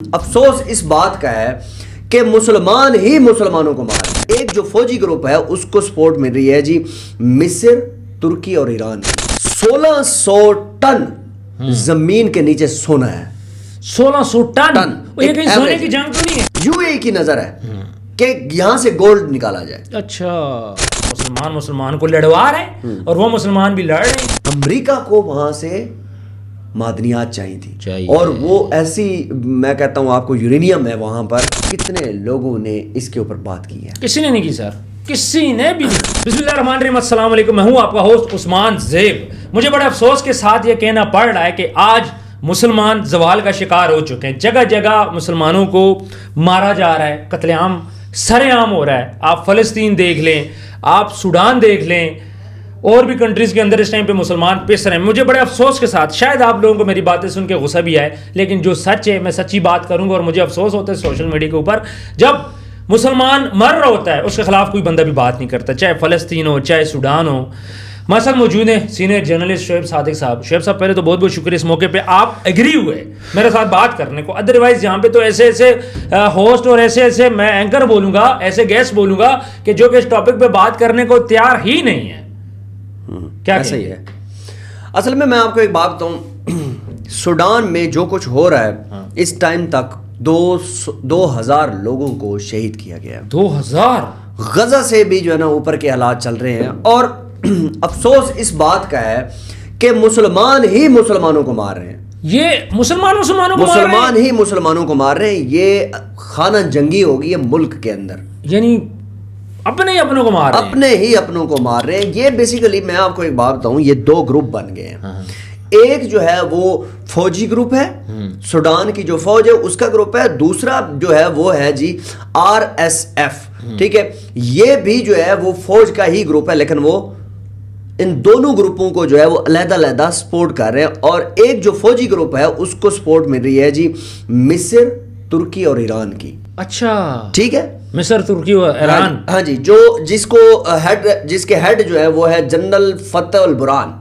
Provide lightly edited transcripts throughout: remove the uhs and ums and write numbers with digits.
افسوس اس بات کا ہے کہ مسلمان ہی مسلمانوں کو مار رہے ہیں۔ ایک جو فوجی گروپ ہے اس کو سپورٹ مل رہی ہے جی مصر، ترکی اور ایران کی۔ 1600 ٹن زمین کے نیچے سونا ہے۔ 1600 ٹن یہ کہیں سونے کی جنگ تو نہیں ہے؟ یو اے کی نظر ہے کہ یہاں سے گولڈ نکالا جائے۔ اچھا مسلمان کو لڑوا رہے ہیں اور وہ مسلمان بھی لڑ رہے ہیں۔ امریکہ کو وہاں سے معدنیات چاہیے تھی اور وہ ایسی میں کہتا ہوں آپ کو یورینیم ہے وہاں پر۔ کتنے لوگوں نے اس کے اوپر بات کی ہے؟ کسی نے نہیں کی سر، کسی نے بھی نہیں۔ بسم اللہ الرحمن الرحیم، السلام علیکم، میں ہوں آپ کا ہوسٹ عثمان زیب۔ مجھے بڑے افسوس کے ساتھ یہ کہنا پڑ رہا ہے کہ آج مسلمان زوال کا شکار ہو چکے ہیں۔ جگہ جگہ مسلمانوں کو مارا جا رہا ہے، قتل عام سر عام ہو رہا ہے۔ آپ فلسطین دیکھ لیں، آپ سوڈان دیکھ لیں، اور بھی کنٹریز کے اندر اس ٹائم پہ مسلمان پس رہے ہیں۔ مجھے بڑے افسوس کے ساتھ، شاید آپ لوگوں کو میری باتیں سن کے غصہ بھی آئے، لیکن جو سچ ہے میں سچی بات کروں گا۔ اور مجھے افسوس ہوتا ہے سوشل میڈیا کے اوپر جب مسلمان مر رہا ہوتا ہے اس کے خلاف کوئی بندہ بھی بات نہیں کرتا، چاہے فلسطین ہو چاہے سوڈان ہو۔ ہمارے ساتھ موجود ہیں سینئر جرنلسٹ شعیب صادق صاحب۔ شعیب صاحب پہلے تو بہت بہت شکریہ اس موقع پہ آپ ایگری ہوئے میرے ساتھ بات کرنے کو۔ ادروائز یہاں پہ تو ایسے ایسے ہوسٹ اور ایسے ایسے میں اینکر بولوں گا، ایسے گیسٹ بولوں گا کہ جو کہ اس ٹاپک پہ بات کرنے کو تیار ہی نہیں ہے۔ کیا صحیح ہے؟ اصل میں آپ کو ایک بات بتاؤں، سوڈان میں جو کچھ ہو رہا ہے اس ٹائم تک 2000 لوگوں کو شہید کیا گیا۔ 2000 غزہ سے بھی جو ہے نا اوپر کے حالات چل رہے ہیں، اور افسوس اس بات کا ہے کہ مسلمان ہی مسلمانوں کو مار رہے ہیں۔ یہ مسلمان ہی مسلمانوں کو مار رہے ہیں۔ یہ خانہ جنگی ہوگی ہے ملک کے اندر، یعنی اپنے ہی اپنوں کو مار رہے ہیں۔ اپنے ہی اپنوں کو مار رہے ہیں۔ یہ بیسیکلی میں آپ کو ایک بات بتاؤں، یہ دو گروپ بن گئے ہیں۔ ایک جو ہے وہ فوجی گروپ ہے، سوڈان کی جو فوج ہے اس کا گروپ ہے۔ دوسرا جو ہے وہ ہے جی RSF، ٹھیک ہے؟ یہ بھی جو ہے وہ فوج کا ہی گروپ ہے، لیکن وہ ان دونوں گروپوں کو جو ہے وہ علیحدہ علیحدہ سپورٹ کر رہے ہیں۔ اور ایک جو فوجی گروپ ہے اس کو سپورٹ مل رہی ہے جی مصر، ترکی اور ایران کی۔ اچھا ٹھیک ہے، مصر، ترکی اور ایران۔ ہاں جی، جس کے ہیڈ جو ہے وہ ہے جنرل فتح البرہان،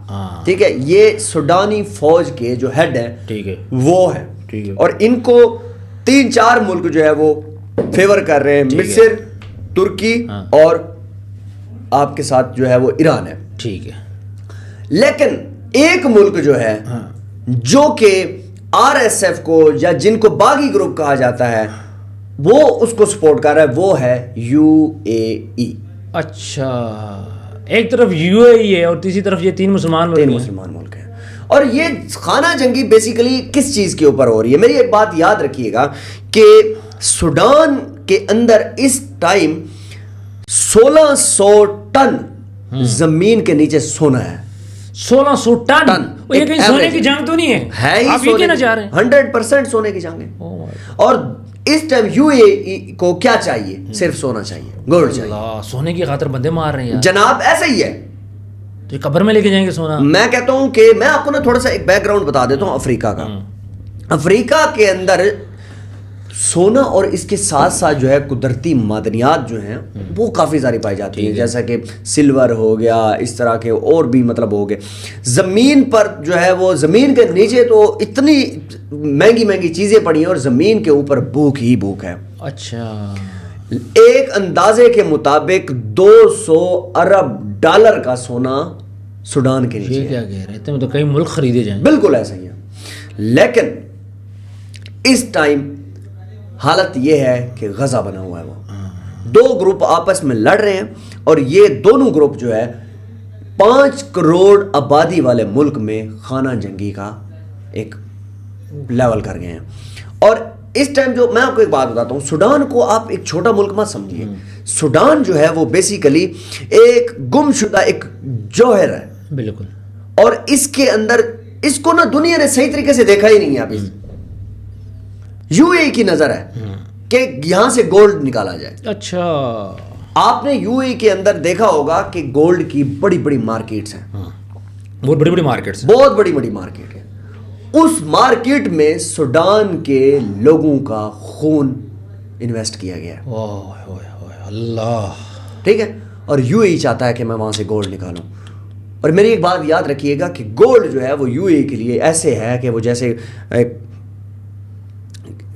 ٹھیک ہے؟ یہ سوڈانی فوج کے جو ہیڈ ہے ٹھیک ہے وہ ہے، اور ان کو 3-4 ملک جو ہے وہ فیور کر رہے ہیں، مصر، ترکی اور آپ کے ساتھ جو ہے وہ ایران ہے۔ ٹھیک ہے، لیکن ایک ملک جو ہے جو کہ RSF کو یا جن کو باغی گروپ کہا جاتا ہے وہ اس کو سپورٹ کر رہا ہے، وہ ہے UAE۔ اچھا، ایک طرف UAE ہے اور تیسری طرف یہ تین مسلمان ملک ہیں۔ اور یہ خانہ جنگی بیسیکلی کس چیز کے اوپر ہو رہی ہے؟ میری ایک بات یاد رکھیے گا کہ سوڈان کے اندر اس ٹائم 1600 ٹن زمین کے نیچے سونا ہے۔ 1600 ٹن یہ کہیں سونے کی جنگ تو نہیں ہے؟ آپ یہ کہنا چاہ رہے ہیں 100% سونے کی جنگ ہے۔ اور اس ٹائم UAE کو کیا چاہیے؟ صرف سونا چاہیے، گولڈ چاہیے۔ اللہ، سونے کی خاطر بندے مار رہے ہیں جناب، ایسا ہی ہے۔ تو یہ قبر میں لے کے جائیں گے سونا؟ میں کہتا ہوں کہ میں آپ کو نا تھوڑا سا ایک بیک گراؤنڈ بتا دیتا ہوں افریقہ کا۔ افریقہ کے اندر سونا اور اس کے ساتھ ساتھ جو ہے قدرتی معدنیات جو ہیں وہ کافی ساری پائی جاتی ہیں، جیسا کہ سلور ہو گیا، اس طرح کے اور بھی مطلب ہو گئے۔ زمین پر جو ہے وہ زمین کے نیچے تو اتنی مہنگی مہنگی چیزیں پڑی ہیں اور زمین کے اوپر بھوک ہی بھوک ہے۔ اچھا، ایک اندازے کے مطابق 200 ارب ڈالر کا سونا سوڈان کے نیچے ہے۔ کیا کہہ رہے تھے؟ تو کئی ملک خریدے جائیں۔ بالکل ایسا ہی ہے، لیکن اس ٹائم حالت یہ ہے کہ غزہ بنا ہوا ہے، وہ دو گروپ آپس میں لڑ رہے ہیں، اور یہ دونوں گروپ جو ہے 5 کروڑ آبادی والے ملک میں خانہ جنگی کا ایک لیول کر گئے ہیں۔ اور اس ٹائم جو میں آپ کو ایک بات بتاتا ہوں، سوڈان کو آپ ایک چھوٹا ملک مت سمجھیے۔ سوڈان جو ہے وہ بیسیکلی ایک گم شدہ ایک جوہر ہے، بالکل، اور اس کے اندر اس کو نا دنیا نے صحیح طریقے سے دیکھا ہی نہیں ہے ابھی۔ UAE کی نظر ہے کہ یہاں سے گولڈ نکالا جائے۔ اچھا، آپ نے UAE کے اندر دیکھا ہوگا کہ گولڈ کی بڑی بڑی مارکیٹس ہیں، بہت بڑی بڑی مارکیٹس، بہت بڑی بڑی مارکیٹ ہے۔ اس مارکیٹ میں سوڈان کے لوگوں کا خون انویسٹ کیا گیا ہے، اللہ، ٹھیک ہے؟ اور UAE چاہتا ہے کہ میں وہاں سے گولڈ نکالوں۔ اور میری ایک بات یاد رکھیے گا کہ گولڈ جو ہے وہ UAE کے لیے ایسے ہے کہ وہ جیسے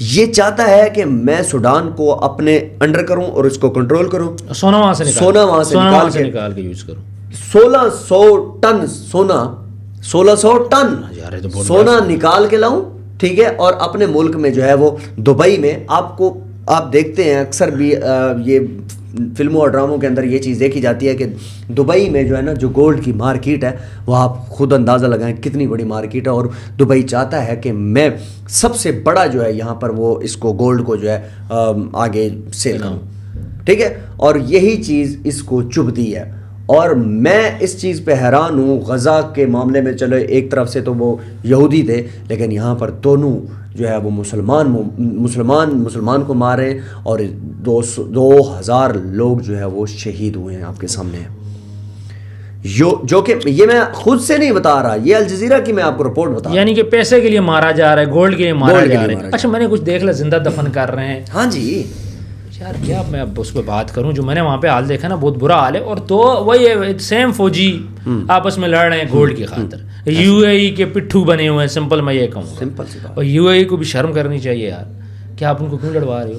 یہ چاہتا ہے کہ میں سوڈان کو اپنے انڈر کروں اور اس کو کنٹرول کروں, سونا وہاں سے نکال کے یوز کروں. 1600 ٹن سونا, 1600 ٹن سونا نکال کے لاؤں, ٹھیک ہے, اور اپنے ملک میں جو ہے وہ دبئی میں آپ دیکھتے ہیں اکثر بھی یہ فلموں اور ڈراموں کے اندر یہ چیز دیکھی جاتی ہے کہ دبئی میں جو ہے نا جو گولڈ کی مارکیٹ ہے وہ آپ خود اندازہ لگائیں کتنی بڑی مارکیٹ ہے, اور دبئی چاہتا ہے کہ میں سب سے بڑا جو ہے یہاں پر وہ اس کو گولڈ کو جو ہے آگے سیل کروں, ٹھیک ہے, اور یہی چیز اس کو چبھتی ہے. اور میں اس چیز پہ حیران ہوں, غزہ کے معاملے میں چلو ایک طرف سے تو وہ یہودی تھے, لیکن یہاں پر دونوں جو ہے وہ مسلمان کو مارے, اور 2000 لوگ جو ہے وہ شہید ہوئے ہیں آپ کے سامنے, جو کہ یہ میں خود سے نہیں بتا رہا, یہ الجزیرہ کی میں آپ کو رپورٹ بتا رہا ہوں. یعنی کہ پیسے کے لیے مارا جا رہا ہے, گولڈ کے لیے مارا جا رہا ہے. اچھا میں نے کچھ دیکھ لیا زندہ دفن کر رہے ہیں. ہاں جی یار کیا میں اب اس پہ بات کروں, جو میں نے وہاں پہ حال دیکھا نا بہت برا حال ہے. اور تو وہی سیم فوجی آپس میں لڑ رہے ہیں گولڈ کی خاطر. یو اے ای کے پٹھو بنے ہوئے ہیں, سمپل میں یہ کہوں, سمپل سی بات. اور یو اے ای کو بھی شرم کرنی چاہیے یار, کیا آپ ان کو کیوں لڑوا رہے ہو؟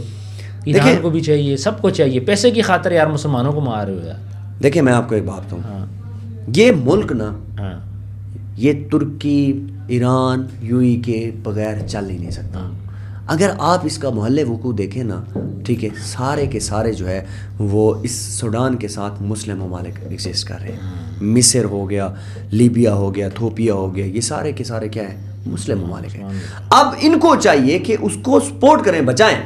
ایران کو بھی چاہیے, سب کو چاہیے, پیسے کی خاطر یار مسلمانوں کو مار رہے ہو یار. دیکھیں میں آپ کو ایک بات بتاؤں, یہ ملک نا یہ ترکی, ایران, یو اے کے بغیر چل ہی نہیں سکتا. اگر آپ اس کا محل وقوع دیکھیں نا, ٹھیک ہے, سارے کے سارے جو ہے وہ اس سوڈان کے ساتھ مسلم ممالک ایگزسٹ کر رہے ہیں. مصر ہو گیا, لیبیا ہو گیا, ایتھوپیا ہو گیا, یہ سارے کے سارے کیا ہیں, مسلم ممالک ہیں. اب ان کو چاہیے کہ اس کو سپورٹ کریں, بچائیں,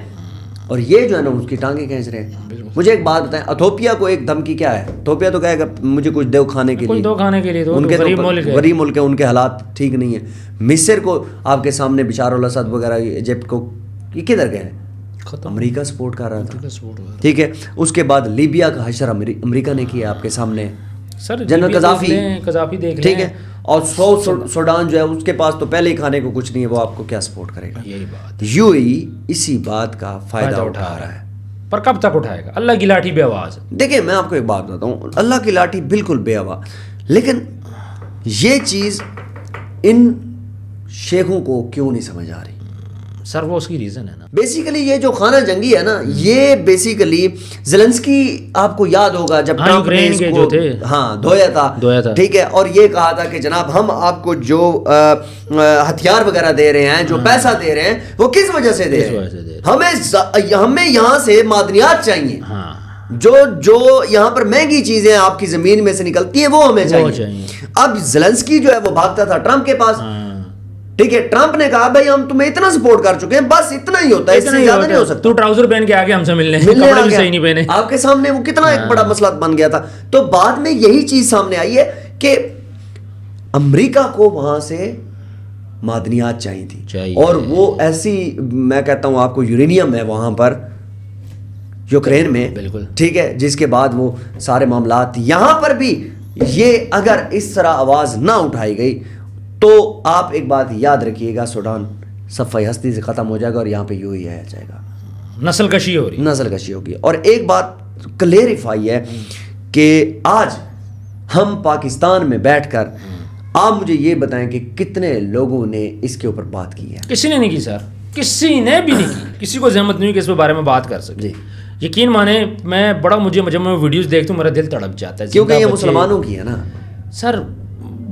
اور یہ جو ہے نا اس کی ٹانگیں کھینچ رہے ہیں. مجھے ایک بات بتائیں, ایتھوپیا کو ایک دھمکی کیا ہے؟ ایتھوپیا تو کہے گا مجھے کچھ دو کھانے کے لیے, ان کے غریب ملک ہے, ان کے حالات ٹھیک نہیں ہیں. مصر کو آپ کے سامنے بشار الاسد وغیرہ, ایجپٹ کو, یہ کدھر گئے ہیں؟ امریکہ سپورٹ کر رہا تھا, ٹھیک ہے. اس کے بعد لیبیا کا حشر امریکہ نے کیا آپ کے سامنے, جنرل قذافی, ٹھیک ہے. اور سوڈان جو ہے اس کے پاس تو پہلے ہی کھانے کو کچھ نہیں ہے, وہ آپ کو کیا سپورٹ کرے گا؟ یہی بات. یو اے ای اسی بات کا فائدہ اٹھا رہا ہے, پر کب تک اٹھائے گا؟ اللہ کی لاٹھی بے آواز. دیکھیں میں آپ کو ایک بات بتاتا ہوں, اللہ کی لاٹھی بالکل بے آواز, لیکن یہ چیز ان شیخوں کو کیوں نہیں سمجھ آ رہی؟ سر وہ اس کی ریزن ہے نا, بیسیکلی یہ جو خانہ جنگی ہے نا, یہ بیسیکلی زیلنسکی آپ کو یاد ہوگا جب ٹرمپ نے اس کو دھویا تھا, ٹھیک ہے, اور یہ کہا تھا کہ جناب ہم آپ کو جو ہتھیار وغیرہ دے رہے ہیں, جو پیسہ دے رہے ہیں, وہ کس وجہ سے دے رہے ہیں؟ ہمیں یہاں سے معدنیات چاہیے, جو یہاں پر مہنگی چیزیں آپ کی زمین میں سے نکلتی ہیں وہ ہمیں چاہیے. اب زیلنسکی جو ہے وہ بھاگتا تھا ٹرمپ کے پاس, ٹھیک ہے. ٹرمپ نے کہا بھائی ہم تمہیں اتنا سپورٹ کر چکے ہیں, بس اتنا ہی ہوتا ہے, اس سے زیادہ نہیں ہو سکتا. تو ٹراؤزر پہن کے آگے ہم سے ملنے کپڑے بھی صحیح نہیں پہنے, آپ کے سامنے وہ کتنا ایک بڑا مسئلہ بن گیا تھا. تو بعد میں یہی چیز سامنے آئی ہے کہ امریکہ کو وہاں سے معدنیات چاہیے تھی, اور وہ ایسی, میں کہتا ہوں آپ کو, یورینیم ہے وہاں پر یوکرین میں, ٹھیک ہے, جس کے بعد وہ سارے معاملات یہاں پر بھی, یہ اگر اس طرح آواز نہ اٹھائی گئی تو آپ ایک بات یاد رکھیے گا, سوڈان صفحہ ہستی سے ختم ہو جائے گا, اور یہاں پہ یوں ہی آ جائے گا, نسل کشی ہوگی. اور ایک بات کلیریفائی ہے کہ آج ہم پاکستان میں بیٹھ کر آپ مجھے یہ بتائیں کہ کتنے لوگوں نے اس کے اوپر بات کی ہے؟ کسی نے نہیں کی سر, کسی نے بھی نہیں کی, کسی کو زحمت نہیں کہ اس کے بارے میں بات کر سکے. یقین مانے میں بڑا, جب میں ویڈیوز دیکھتا ہوں میرا دل تڑپ جاتا ہے, کیونکہ یہ مسلمانوں کی ہے نا سر.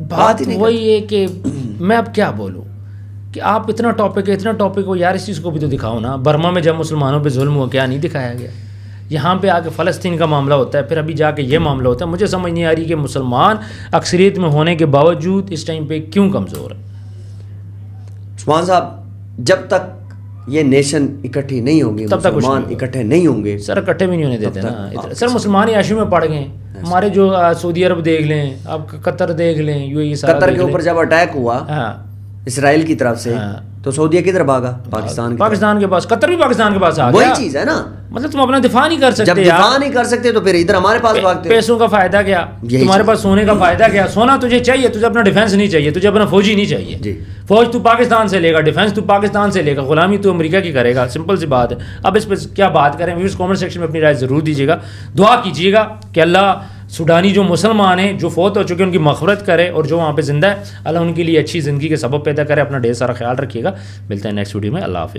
بات وہی ہے کہ میں اب کیا بولوں کہ آپ اتنا ٹاپک ہو یار, اس چیز کو بھی تو دکھاؤ نا. برما میں جب مسلمانوں پہ ظلم ہوا کیا نہیں دکھایا گیا؟ یہاں پہ آ کے فلسطین کا معاملہ ہوتا ہے, پھر ابھی جا کے یہ معاملہ ہوتا ہے. مجھے سمجھ نہیں آ رہی کہ مسلمان اکثریت میں ہونے کے باوجود اس ٹائم پہ کیوں کمزور ہے. عثمان صاحب, جب تک یہ نیشن اکٹھی نہیں ہوگی, مسلمان اکٹھے نہیں ہوں گے سر, اکٹھے بھی نہیں ہونے دیتے نا سر. مسلمان عیاشی میں پڑ گئے. ہمارے جو سعودی عرب دیکھ لیں, آپ قطر دیکھ لیں, یو اے ای, قطر کے اوپر جب اٹیک ہوا اسرائیل کی طرف سے, تو سعودیہ کدھر بھاگا؟ پاکستان کے پاس. قطر بھی پاکستان کے پاس آ گیا. وہی چیز ہے نا, مطلب تم اپنا دفاع نہیں کر سکتے. جب دفاع نہیں کر سکتے تو پھر ادھر ہمارے پاس بھاگتے. پیسوں کا فائدہ کیا, تمہارے پاس سونے کا فائدہ کیا؟ سونا تجھے چاہیے, تجھے اپنا ڈیفینس نہیں چاہیے, تجھے اپنا فوجی نہیں چاہیے. فوج تو پاکستان سے لے گا, ڈیفینس تو پاکستان سے لے گا, غلامی تو امریکہ کی کرے گا. سمپل سی بات ہے. اب اس پہ کیا بات کریں؟ ویڈیوز کامنٹ سیکشن میں اپنی رائے ضرور دیجیے گا. دعا کیجیے گا کہ اللہ سوڈانی جو مسلمان ہیں, جو فوت ہو چکے, ان کی مغفرت کرے, اور جو وہاں پہ زندہ ہے اللہ ان کے لیے اچھی زندگی کے سبب پیدا کرے. اپنا ڈھیر سارا خیال رکھیے گا. ملتے ہیں نیکسٹ ویڈیو میں. اللہ حافظ.